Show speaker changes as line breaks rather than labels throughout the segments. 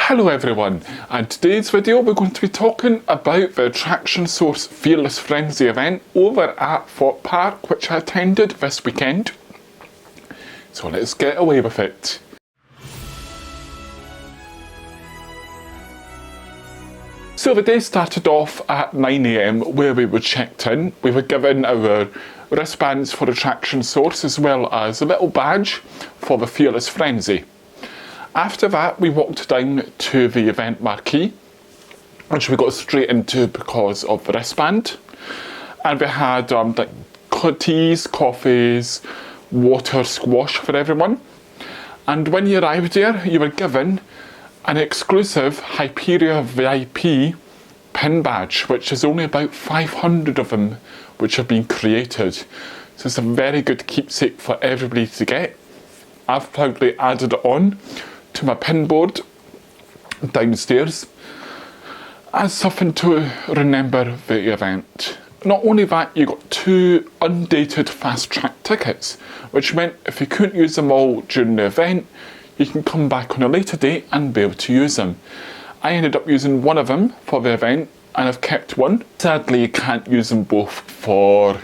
Hello everyone, and today's video we're going to be talking about the Attraction Source Fearless Frenzy event over at Thorpe Park, which I attended this weekend. So let's get away with it. So the day started off at 9 AM where we were checked in. We were given our wristbands for Attraction Source as well as a little badge for the Fearless Frenzy. After that, we walked down to the event marquee, which we got straight into because of the wristband. And we had like teas, coffees, water, squash for everyone. And when you arrived there, you were given an exclusive Hyperia VIP pin badge, which is only about 500 of them which have been created. So it's a very good keepsake for everybody to get. I've proudly added it on to my pin board downstairs as something to remember the event. Not only that, you got 2 undated fast track tickets, which meant if you couldn't use them all during the event, you can come back on a later date and be able to use them. I ended up using one of them for the event and I've kept one. Sadly, you can't use them both for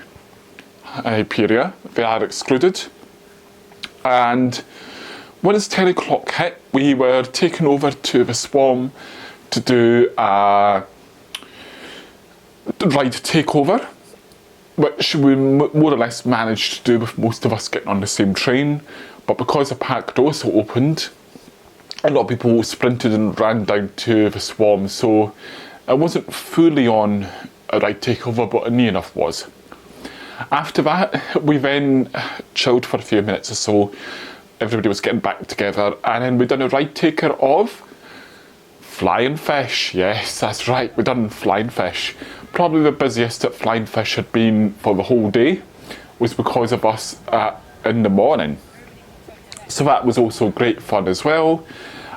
Hyperia, they are excluded. And once 10 o'clock hit, we were taken over to the Swarm to do a ride takeover, which we more or less managed to do with most of us getting on the same train. But because the park doors opened, a lot of people sprinted and ran down to the Swarm, so it wasn't fully on a ride takeover, but near enough was. After that, we then chilled for a few minutes or so. Everybody was getting back together, and then we done a ride taker of Flying Fish. Yes, that's right, we done Flying Fish. Probably the busiest that Flying Fish had been for the whole day was because of us in the morning. So that was also great fun as well.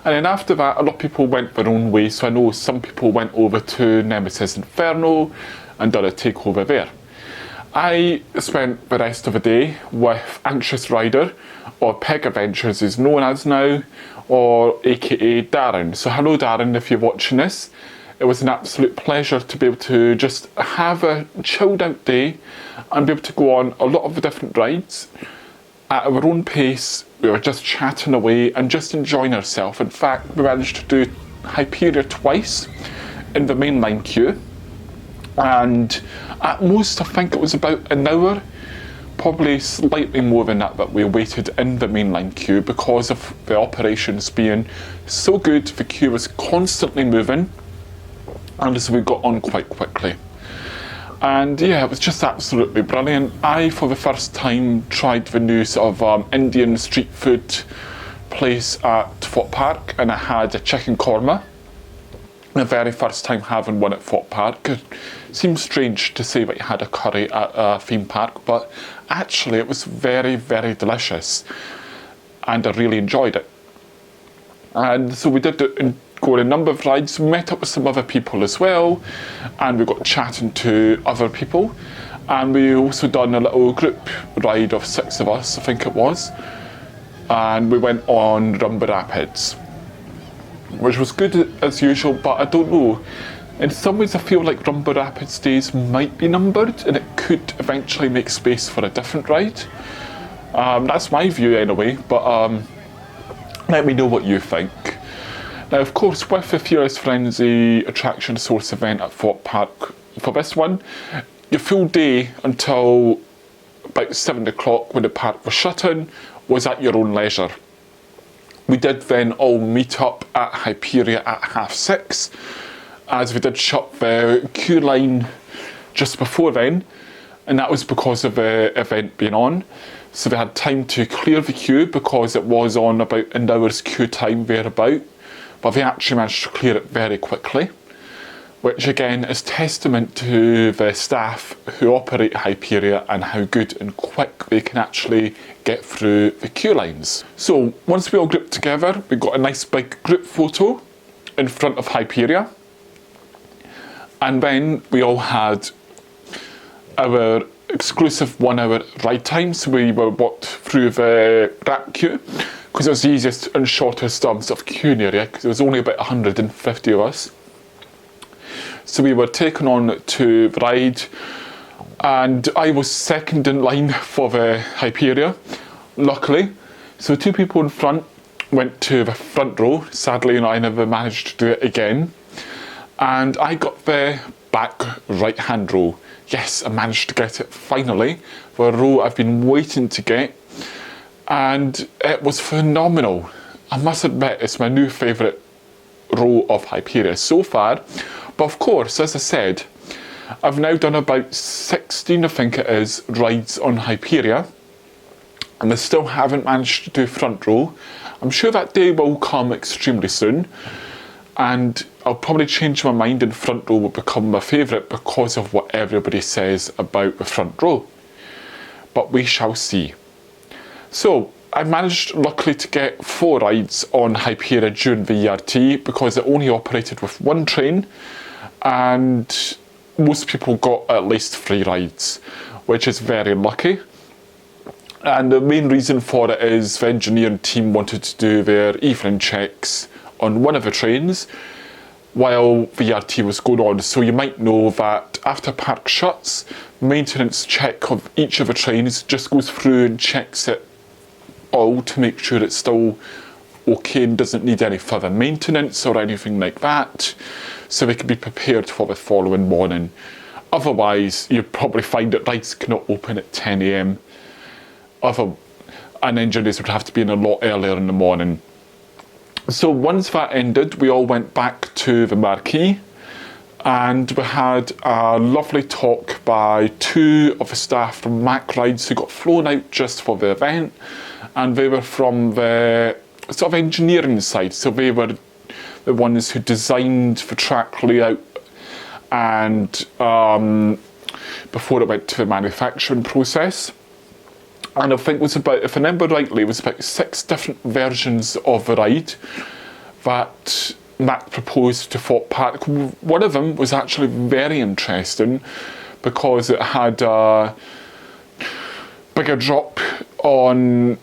And then after that, a lot of people went their own way. So I know some people went over to Nemesis Inferno and done a takeover there. I spent the rest of the day with Anxious Rider, or Peg Adventures is known as now, or aka Darren. So hello Darren, if you're watching this. It was an absolute pleasure to be able to just have a chilled out day and be able to go on a lot of the different rides at our own pace. We were just chatting away and just enjoying ourselves. In fact, we managed to do Hyperia twice in the mainline queue. And at most, I think it was about an hour, probably slightly more than that we waited in the mainline queue because of the operations being so good. The queue was constantly moving, and so we got on quite quickly. And yeah, it was just absolutely brilliant. I, for the first time, tried the new sort of Indian street food place at Thorpe Park, and I had a chicken korma. The very first time having one at Thorpe Park. It seems strange to say that you had a curry at a theme park, but actually it was very, very delicious and I really enjoyed it. And so we did go on a number of rides, met up with some other people as well, and we got chatting to other people. And we also done a little group ride of 6 of us, I think it was, and we went on Rumba Rapids, which was good as usual, but I don't know. In some ways I feel like Rumba Rapids days might be numbered and it could eventually make space for a different ride. That's my view anyway, but let me know what you think. Now of course, with the Fearless Frenzy Attraction Source event at Thorpe Park, for this one, your full day until about 7 o'clock when the park was shutting was at your own leisure. We did then all meet up at Hyperia at 6:30, as we did shut the queue line just before then, and that was because of the event being on. So we had time to clear the queue because it was on about an hour's queue time thereabout, but we actually managed to clear it very quickly, which again is testament to the staff who operate Hyperia and how good and quick they can actually get through the queue lines. So once we all grouped together, we got a nice big group photo in front of Hyperia, and then we all had our exclusive 1 hour ride time. So we were walked through the wrap queue because it was the easiest and shortest sort of queuing area, because there was only about 150 of us. So we were taken on to the ride, and I was second in line for the Hyperia, luckily. So 2 people in front went to the front row. Sadly, I never managed to do it again. And I got the back right-hand row. Yes, I managed to get it finally, for a row I've been waiting to get. And it was phenomenal. I must admit, it's my new favourite row of Hyperia so far. But of course, as I said, I've now done about 16, I think it is, rides on Hyperia, and I still haven't managed to do front row. I'm sure that day will come extremely soon, and I'll probably change my mind and front row will become my favourite because of what everybody says about the front row. But we shall see. So I managed luckily to get 4 rides on Hyperia during the ERT, because it only operated with 1 train, and most people got at least 3 rides, which is very lucky. And the main reason for it is the engineering team wanted to do their evening checks on one of the trains while the ERT was going on. So you might know that after park shuts, maintenance check of each of the trains just goes through and checks it all to make sure it's still okay and doesn't need any further maintenance or anything like that, so they can be prepared for the following morning. Otherwise, you'd probably find that rides cannot open at 10 AM. And engineers would have to be in a lot earlier in the morning. So once that ended, we all went back to the marquee, and we had a lovely talk by 2 of the staff from Mac Rides who got flown out just for the event, and they were from the sort of engineering side, so they were the ones who designed the track layout and before it went to the manufacturing process. And I think it was about, if I remember rightly, it was about 6 different versions of the ride that Mac proposed to Thorpe Park. One of them was actually very interesting because it had a bigger drop on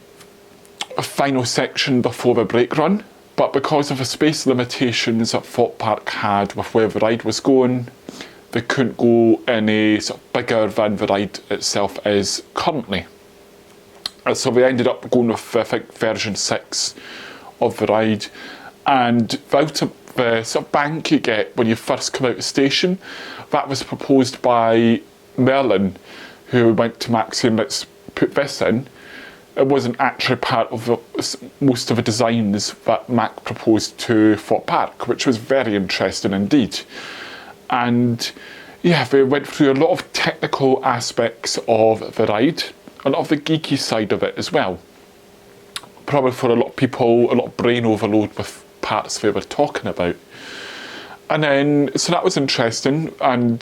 a final section before the brake run, but because of the space limitations that Thorpe Park had with where the ride was going, they couldn't go any sort of bigger than the ride itself is currently. So we ended up going with, I think, version 6 of the ride, and out of the sort of bank you get when you first come out of the station, that was proposed by Merlin, who went to Mac saying, let's put this in. It wasn't actually part of most of the designs that Mac proposed to Thorpe Park, which was very interesting indeed. And yeah, they went through a lot of technical aspects of the ride, a lot of the geeky side of it as well. Probably for a lot of people, a lot of brain overload with parts they were talking about. And then, so that was interesting, and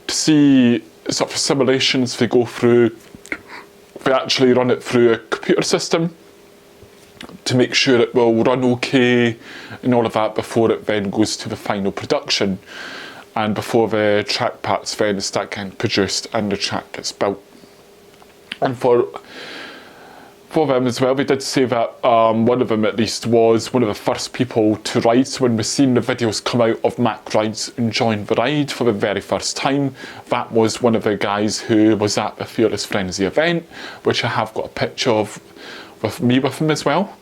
to see sort of simulations they go through, they actually run it through a computer system to make sure it will run okay and all of that before it then goes to the final production, and before the track parts then start getting produced and the track gets built. And for them as well, they did say that one of them at least was one of the first people to ride. So when we've seen the videos come out of Mac Rides enjoying the ride for the very first time, that was one of the guys who was at the Fearless Frenzy event, which I have got a picture of with me with him as well.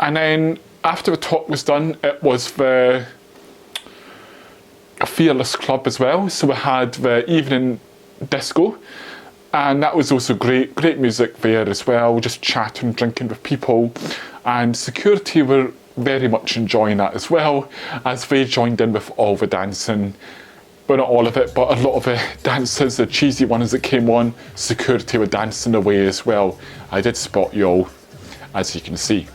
And then after the talk was done, it was the Fearless Club as well. So we had the evening disco, and that was also great music there as well, just chatting, drinking with people, and security were very much enjoying that as well, as they joined in with all the dancing. Well, not all of it, but a lot of the dances, the cheesy ones that came on, security were dancing away as well. I did spot you all, as you can see.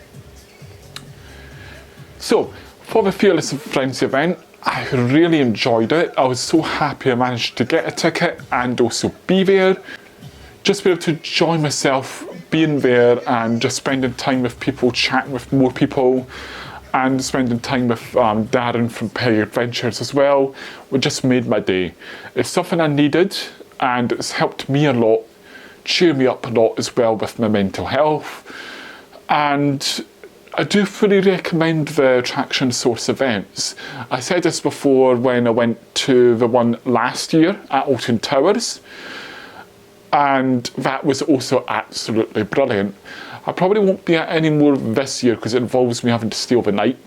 So, for the Fearless Frenzy event, I really enjoyed it. I was so happy I managed to get a ticket and also be there. Just be able to enjoy myself being there and just spending time with people, chatting with more people, and spending time with Darren from Peggy Adventures as well, which just made my day. It's something I needed, and it's helped me a lot, cheer me up a lot as well with my mental health. And I do fully recommend the Attraction Source events. I said this before when I went to the one last year at Alton Towers, and that was also absolutely brilliant. I probably won't be at any more this year because it involves me having to stay overnight.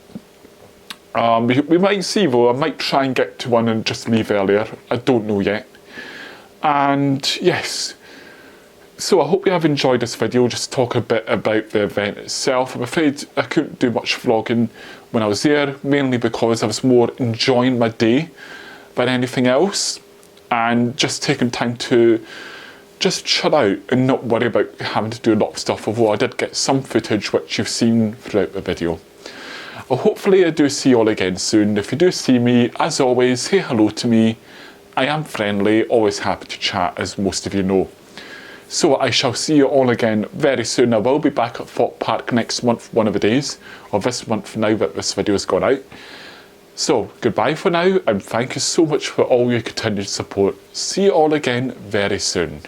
We might see though, I might try and get to one and just leave earlier. I don't know yet. And yes, so I hope you have enjoyed this video, just talk a bit about the event itself. I'm afraid I couldn't do much vlogging when I was there, mainly because I was more enjoying my day than anything else, and just taking time to just chill out and not worry about having to do a lot of stuff, although I did get some footage which you've seen throughout the video. Well, hopefully I do see you all again soon. If you do see me, as always, say hello to me. I am friendly, always happy to chat, as most of you know. So I shall see you all again very soon. I will be back at Thorpe Park next month, one of the days, or this month now that this video has gone out. So goodbye for now, and thank you so much for all your continued support. See you all again very soon.